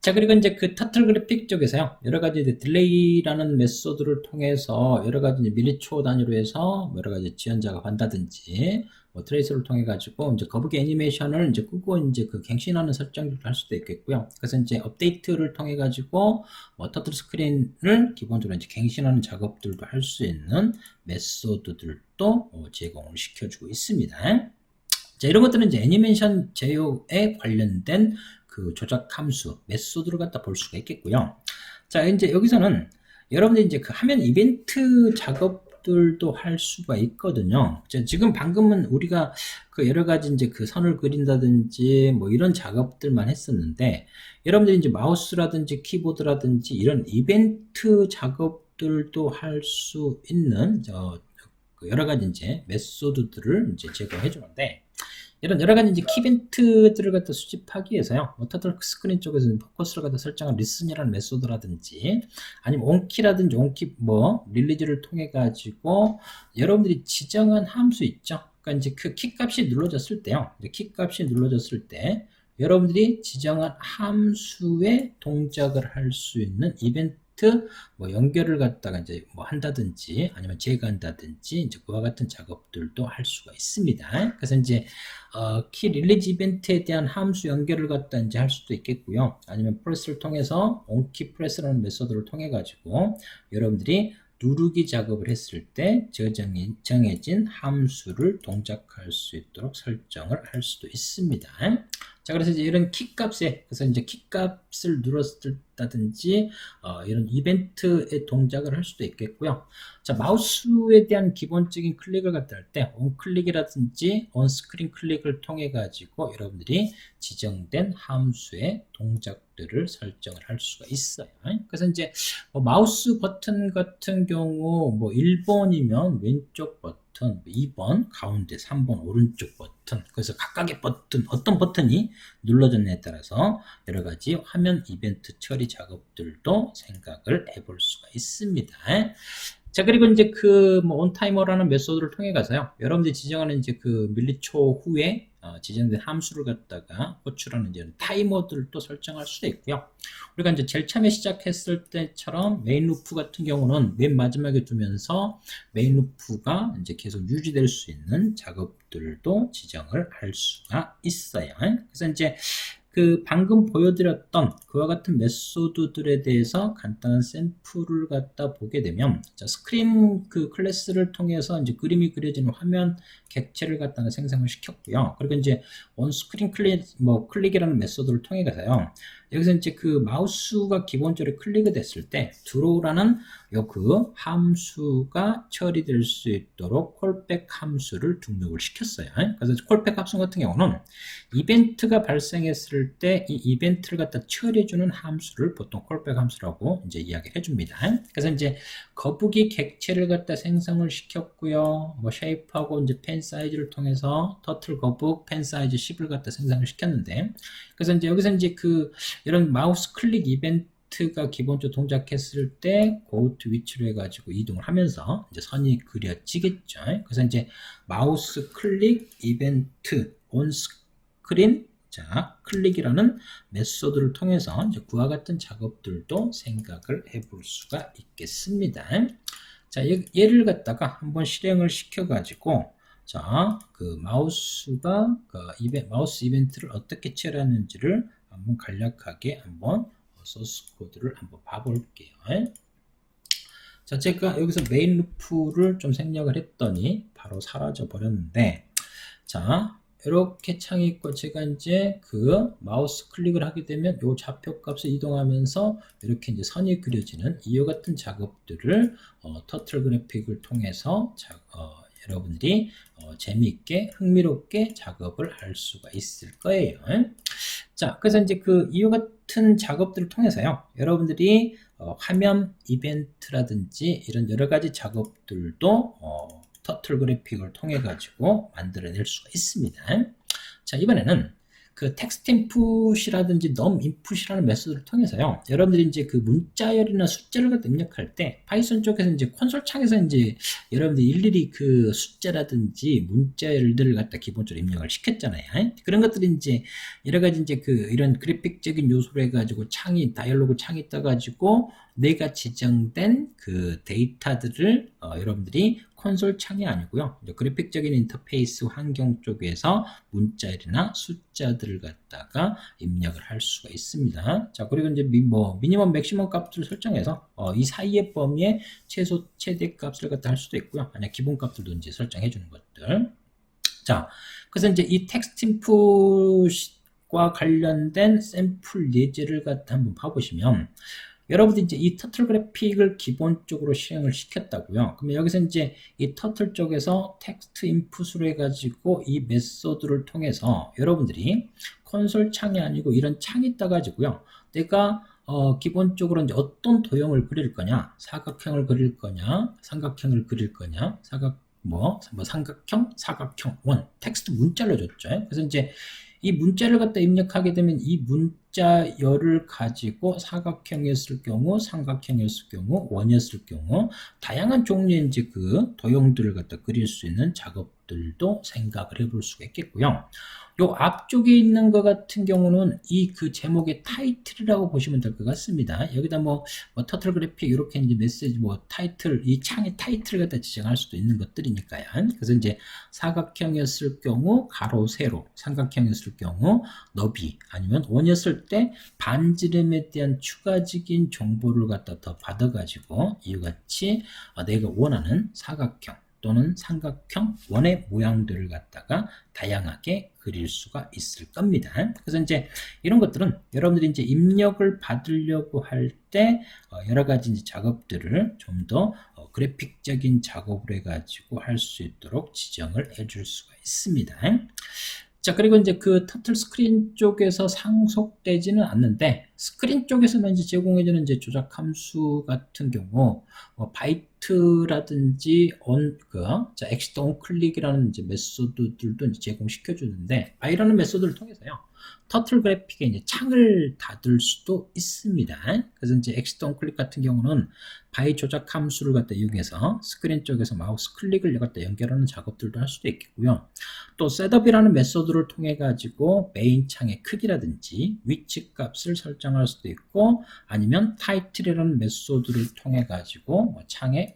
자, 그리고 이제 그 터틀 그래픽 쪽에서요 여러 가지 딜레이라는 메소드를 통해서 여러 가지 밀리초 단위로 해서 여러 가지 지연 작업한다든지 뭐 트레이스를 통해 가지고 이제 거북이 애니메이션을 이제 끄고 이제 그 갱신하는 설정도 할 수도 있겠고요. 그래서 이제 업데이트를 통해 가지고 뭐 터틀 스크린을 기본적으로 이제 갱신하는 작업들도 할 수 있는 메소드들도 제공을 시켜주고 있습니다. 자, 이런 것들은 이제 애니메이션 제어에 관련된 그 조작 함수 메소드를 갖다 볼 수가 있겠고요. 자, 이제 여기서는 여러분들이 이제 그 화면 이벤트 작업도 작업들도 할 수가 있거든요. 지금 방금은 우리가 그 여러 가지 이제 그 선을 그린다든지 뭐 이런 작업들만 했었는데, 여러분들이 이제 마우스라든지 키보드라든지 이런 이벤트 작업들도 할 수 있는 그 여러 가지 이제 메소드들을 이제 제공해 주는데, 이런 여러 가지 이제 키이벤트들을 갖다 수집하기 위해서요, 터틀 스크린 쪽에서 포커스를 갖다 설정한 리슨이라는 메소드라든지, 아니면 온키라든지 온키 뭐 릴리즈를 통해 가지고 여러분들이 지정한 함수 있죠. 그러니까 이제 그 키 값이 눌러졌을 때요, 이제 키 값이 눌러졌을 때 여러분들이 지정한 함수의 동작을 할 수 있는 이벤트 뭐 연결을 갖다가 이제 뭐 한다든지 아니면 제거한다든지 이제 그와 같은 작업들도 할 수가 있습니다. 그래서 이제 키 릴리즈 이벤트에 대한 함수 연결을 갖다 이제 할 수도 있겠고요. 아니면 프레스를 통해서 온키 프레스라는 메소드를 통해 가지고 여러분들이 누르기 작업을 했을 때 정해진 함수를 동작할 수 있도록 설정을 할 수도 있습니다. 자, 그래서 이제 이런 키 값에, 그래서 이제 키 값을 눌렀다든지 이런 이벤트의 동작을 할 수도 있겠고요. 자, 마우스에 대한 기본적인 클릭을 갖다 할 때 온클릭이라든지 온스크린 클릭을 통해 가지고 여러분들이 지정된 함수의 동작들을 설정을 할 수가 있어요. 그래서 이제 뭐 마우스 버튼 같은 경우 뭐 1번이면 왼쪽 버튼, 2번 가운데, 3번 오른쪽 버튼, 그래서 각각의 버튼, 어떤 버튼이 눌러졌냐에 따라서 여러 가지 화면 이벤트 처리 작업들도 생각을 해볼 수가 있습니다. 자, 그리고 이제 그 뭐 온타이머라는 메소드를 통해 가서요, 여러분들이 지정하는 이제 그 밀리초 후에 지정된 함수를 갖다가 호출하는 이제 타이머들도 설정할 수도 있고요. 우리가 이제 제일 처음에 시작했을 때처럼 메인 루프 같은 경우는 맨 마지막에 두면서 메인 루프가 이제 계속 유지될 수 있는 작업들도 지정을 할 수가 있어요. 그래서 이제 그 방금 보여드렸던 그와 같은 메소드들에 대해서 간단한 샘플을 갖다 보게 되면, 자, 스크린 그 클래스를 통해서 이제 그림이 그려지는 화면 객체를 갖다가 생성을 시켰고요. 그리고 이제 온스크린 클릭이라는 메소드를 통해 가서요, 여기서 이제 그 마우스가 기본적으로 클릭이 됐을 때 드로우라는 그 함수가 처리될 수 있도록 콜백 함수를 등록을 시켰어요. 그래서 콜백 함수 같은 경우는 이벤트가 발생했을 때 이 이벤트를 갖다 처리해주는 함수를 보통 콜백 함수라고 이제 이야기를 해줍니다. 그래서 이제 거북이 객체를 갖다 생성을 시켰고요. 뭐 쉐이프하고 이제 펜 사이즈를 통해서 터틀 거북 펜 사이즈 10을 갖다 생성을 시켰는데, 그래서 이제 여기서 이제 그 이런 마우스 클릭 이벤트가 기본적으로 동작했을 때 고트 위치로 해가지고 이동을 하면서 이제 선이 그려지겠죠. 그래서 이제 마우스 클릭 이벤트 온스크린 자 클릭이라는 메소드를 통해서 이제 그와 같은 작업들도 생각을 해볼 수가 있겠습니다. 자, 얘를 갖다가 한번 실행을 시켜가지고, 자, 그 마우스가 마우스 이벤트를 어떻게 처리하는지를 한번 간략하게 한번 소스 코드를 한번 봐볼게요. 자, 제가 여기서 메인 루프를 좀 생략을 했더니 바로 사라져 버렸는데, 자, 이렇게 창이 있고 제가 이제 그 마우스 클릭을 하게 되면 요 좌표 값을 이동하면서 이렇게 이제 선이 그려지는 이와 같은 작업들을 터틀 그래픽을 통해서 여러분들이 재미있게 흥미롭게 작업을 할 수가 있을 거예요. 자, 그래서 이제 그 이와 같은 작업들을 통해서요, 여러분들이 화면 이벤트라든지 이런 여러 가지 작업들도 터틀 그래픽을 통해 가지고 만들어낼 수가 있습니다. 자, 이번에는 그 텍스트 인풋이라든지 넘 인풋이라는 메소드를 통해서요, 여러분들이 이제 그 문자열이나 숫자를 갖다 입력할 때 파이썬 쪽에서 이제 콘솔 창에서 이제 여러분들이 일일이 그 숫자라든지 문자열들을 갖다 기본적으로 입력을 시켰잖아요. 그런 것들이 이제 여러 가지 이제 그 이런 그래픽적인 요소로 해가지고 창이 다이얼로그 창이 떠가지고 내가 지정된 그 데이터들을 여러분들이 콘솔 창이 아니고요, 그래픽적인 인터페이스 환경 쪽에서 문자열이나 숫자들을 갖다가 입력을 할 수가 있습니다. 자, 그리고 이제 미니멈 맥시멈 값을 설정해서 이 사이의 범위에 최소 최대 값을 갖다 할 수도 있고요, 아니면 기본 값들도 이제 설정해 주는 것들. 자, 그래서 이제 이 텍스트 인풋과 관련된 샘플 예제를 갖다 한번 봐보시면, 여러분들이 이제 이 터틀 그래픽을 기본적으로 실행을 시켰다고요. 그러면 여기서 이제 이 터틀 쪽에서 텍스트 인풋으로 해가지고 이 메소드를 통해서 여러분들이 콘솔 창이 아니고 이런 창이 떠가지고요. 내가 기본적으로 이제 어떤 도형을 그릴 거냐, 사각형을 그릴 거냐, 삼각형을 그릴 거냐, 삼각형, 사각형, 원, 텍스트 문자를 줬죠. 그래서 이제 이 문자를 갖다 입력하게 되면 이 문자열을 가지고 사각형이었을 경우, 삼각형이었을 경우, 원이었을 경우 다양한 종류의 이제 그 도형들을 갖다 그릴 수 있는 작업들도 생각을 해볼 수가 있겠고요. 요 앞쪽에 있는 것 같은 경우는 이 그 제목의 타이틀이라고 보시면 될 것 같습니다. 여기다 터틀 그래픽 이렇게 이제 메시지 타이틀, 이 창의 타이틀을 갖다 지정할 수도 있는 것들이니까요. 그래서 이제 사각형이었을 경우 가로 세로, 삼각형이었을 경우 너비, 아니면 원이었을 때 반지름에 대한 추가적인 정보를 갖다 더 받아가지고 이와 같이 내가 원하는 사각형 또는 삼각형 원의 모양들을 갖다가 다양하게 그릴 수가 있을 겁니다. 그래서 이제 이런 것들은 여러분들이 이제 입력을 받으려고 할 때 여러 가지 이제 작업들을 좀 더 그래픽적인 작업을 해가지고 할 수 있도록 지정을 해줄 수가 있습니다. 자, 그리고 이제 그 터틀 스크린 쪽에서 상속되지는 않는데, 스크린 쪽에서만 이제 제공해주는 이제 조작 함수 같은 경우, 바이트라든지 엑시트 온 클릭이라는 이제 메소드들도 이제 제공시켜주는데, 바이라는 메소드를 통해서요, 터틀 그래픽에 이제 창을 닫을 수도 있습니다. 그래서 이제 엑시트 온 클릭 같은 경우는 바이 조작 함수를 갖다 이용해서 스크린 쪽에서 마우스 클릭을 갖다 연결하는 작업들도 할 수도 있겠고요. 또 셋업이라는 메소드를 통해 가지고 메인 창의 크기라든지 위치 값을 설정할 수도 있고, 아니면 타이틀이라는 메소드를 통해 가지고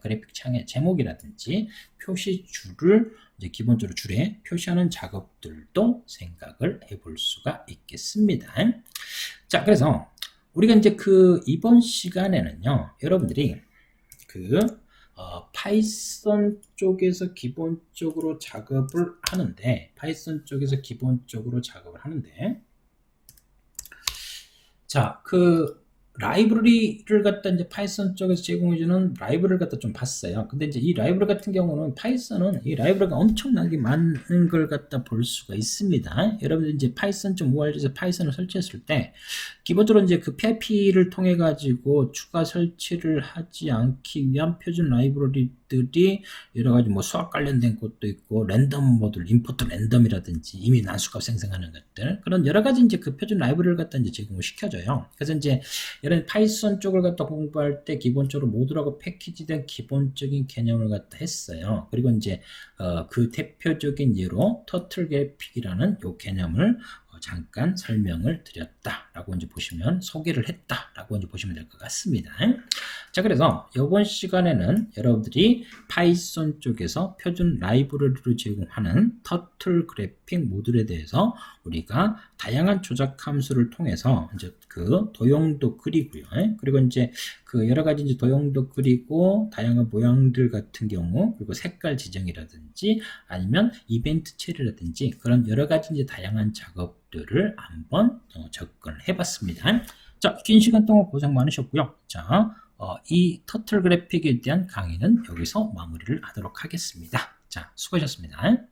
그래픽 창의 제목이라든지 표시줄을 이제 기본적으로 줄에 표시하는 작업들도 생각을 해볼 수가 있겠습니다. 자, 그래서 우리가 이제 이번 시간에는요, 여러분들이 파이썬 쪽에서 기본적으로 작업을 하는데, 자, 라이브러리를 갖다 이제 파이썬 쪽에서 제공해주는 라이브러리를 갖다 좀 봤어요. 근데 이제 이 라이브러리 같은 경우는 파이썬은 이 라이브러리가 엄청나게 많은 걸 갖다 볼 수가 있습니다. 여러분들 이제 파이썬.org에서 파이썬을 설치했을 때 기본적으로 이제 PIP를 통해 가지고 추가 설치를 하지 않기 위한 표준 라이브러리들이 여러 가지 수학 관련된 것도 있고, 랜덤 모듈, 임포트 랜덤이라든지 이미 난수값 생성하는 것들, 그런 여러 가지 이제 표준 라이브러리를 갖다 이제 제공을 시켜줘요. 그래서 이제 이런 파이썬 쪽을 갖다 공부할 때 기본적으로 모듈하고 패키지된 기본적인 개념을 갖다 했어요. 그리고 이제 그 대표적인 예로 터틀 그래픽이라는 요 개념을 잠깐 설명을 드렸다라고 이제 소개를 했다라고 이제 보시면 될 것 같습니다. 자, 그래서 이번 시간에는 여러분들이 파이썬 쪽에서 표준 라이브러리로 제공하는 터틀 그래픽 모듈에 대해서 우리가 다양한 조작 함수를 통해서 이제 도형도 그리고요. 그리고 이제 여러 가지 이제 도형도 그리고 다양한 모양들 같은 경우, 그리고 색깔 지정이라든지 아니면 이벤트 처리라든지 그런 여러 가지 이제 다양한 작업들을 한번 접근을 해봤습니다. 자, 긴 시간 동안 고생 많으셨고요. 자, 이 터틀 그래픽에 대한 강의는 여기서 마무리를 하도록 하겠습니다. 자, 수고하셨습니다.